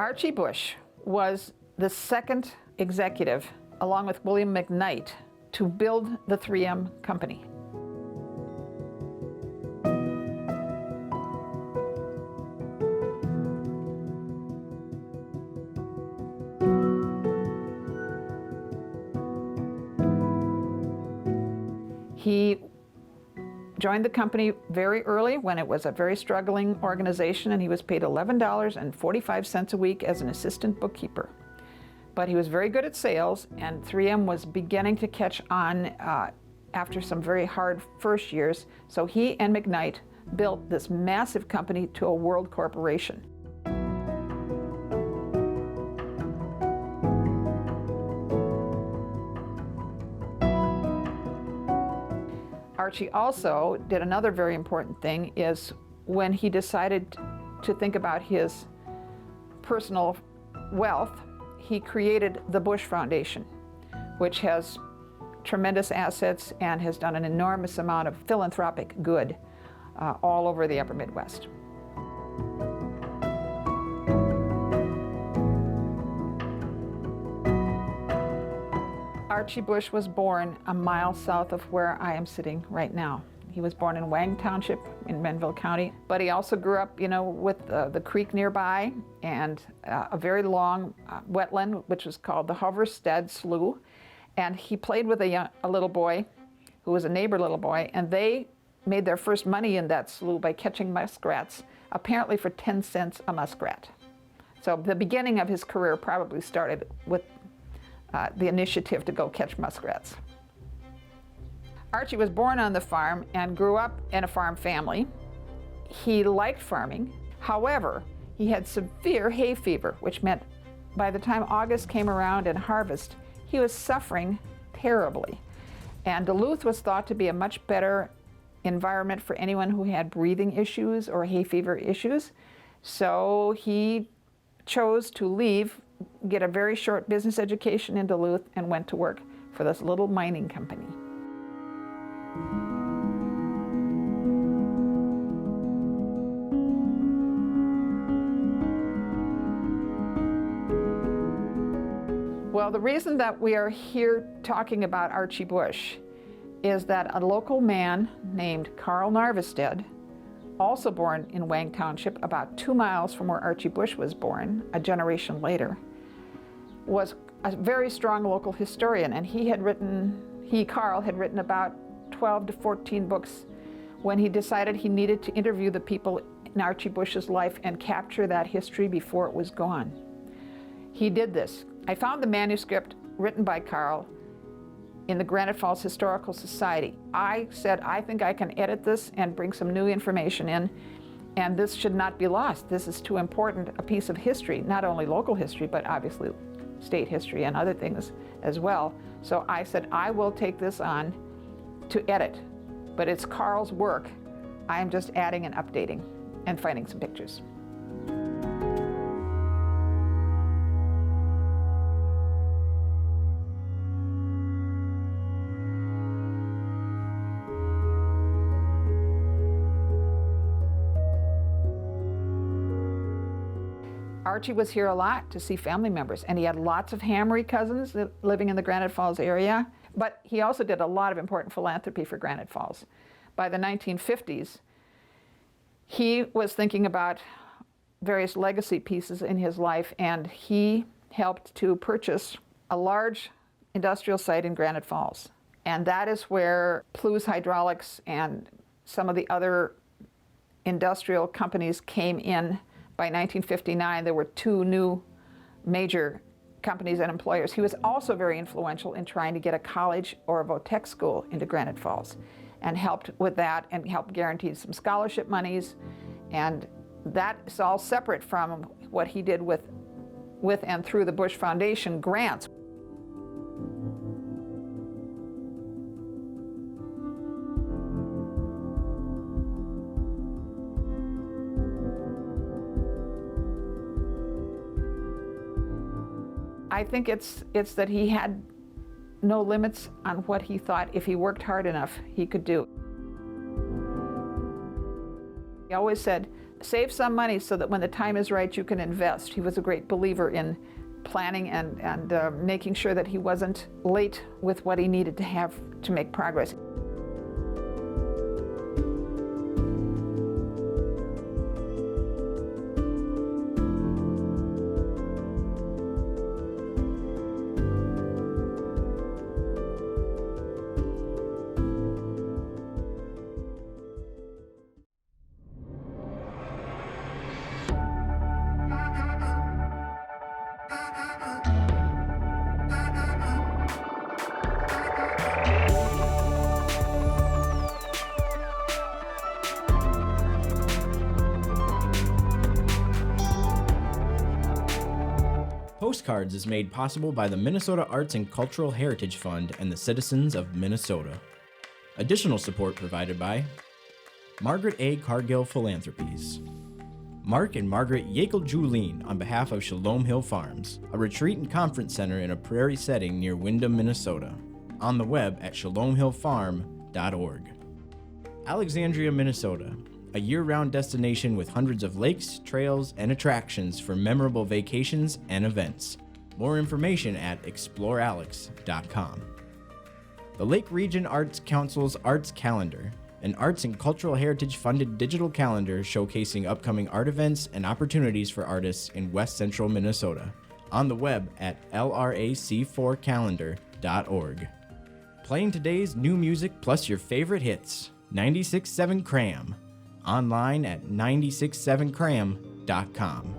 Archie Bush was the second executive, along with William McKnight, to build the 3M company. He joined the company very early when it was a very struggling organization, and he was paid $11.45 a week as an assistant bookkeeper. But he was very good at sales, and 3M was beginning to catch on after some very hard first years. So he and McKnight built this massive company to a world corporation. Archie also did another very important thing, is when he decided to think about his personal wealth, he created the Bush Foundation, which has tremendous assets and has done an enormous amount of philanthropic good all over the upper Midwest. Archie Bush was born a mile south of where I am sitting right now. He was born in Wang Township in Menville County, but he also grew up, with the creek nearby and a very long wetland, which was called the Hoverstead Slough. And he played with a little boy who was a neighbor little boy, and they made their first money in that slough by catching muskrats, apparently for 10 cents a muskrat. So the beginning of his career probably started with the initiative to go catch muskrats. Archie was born on the farm and grew up in a farm family. He liked farming. However, he had severe hay fever, which meant by the time August came around and harvest, he was suffering terribly. And Duluth was thought to be a much better environment for anyone who had breathing issues or hay fever issues. So he chose to leave, get a very short business education in Duluth, and went to work for this little mining company. Well, the reason that we are here talking about Archie Bush is that a local man named Carl Narvestead, also born in Wang Township, about 2 miles from where Archie Bush was born, a generation later, was a very strong local historian, and Carl had written about 12 to 14 books when he decided he needed to interview the people in Archie Bush's life and capture that history before it was gone. He did this. I found the manuscript written by Carl in the Granite Falls Historical Society. I said, I think I can edit this and bring some new information in, and this should not be lost. This is too important a piece of history, not only local history, but obviously state history and other things as well. So I said, I will take this on to edit, but it's Carl's work. I am just adding and updating and finding some pictures. Archie was here a lot to see family members, and he had lots of Hamry cousins living in the Granite Falls area, but he also did a lot of important philanthropy for Granite Falls. By the 1950s, he was thinking about various legacy pieces in his life, and he helped to purchase a large industrial site in Granite Falls. And that is where Plough Hydraulics and some of the other industrial companies came in. By 1959, there were 2 new major companies and employers. He was also very influential in trying to get a college or a Votech school into Granite Falls, and helped with that and helped guarantee some scholarship monies. And that is all separate from what he did with and through the Bush Foundation grants. I think it's that he had no limits on what he thought, if he worked hard enough, he could do. He always said save some money so that when the time is right, you can invest. He was a great believer in planning and making sure that he wasn't late with what he needed to have to make progress. Postcards is made possible by the Minnesota Arts and Cultural Heritage Fund and the citizens of Minnesota. Additional support provided by Margaret A. Cargill Philanthropies, Mark and Margaret Yakel-Julien on behalf of Shalom Hill Farms, a retreat and conference center in a prairie setting near Windham, Minnesota. On the web at shalomhillfarm.org. Alexandria, Minnesota, a year-round destination with hundreds of lakes, trails, and attractions for memorable vacations and events. More information at explorealex.com. The Lake Region Arts Council's Arts Calendar, an arts and cultural heritage funded digital calendar showcasing upcoming art events and opportunities for artists in West Central Minnesota. On the web at lrac4calendar.org. Playing today's new music plus your favorite hits, 96.7 Cram. Online at 967cram.com.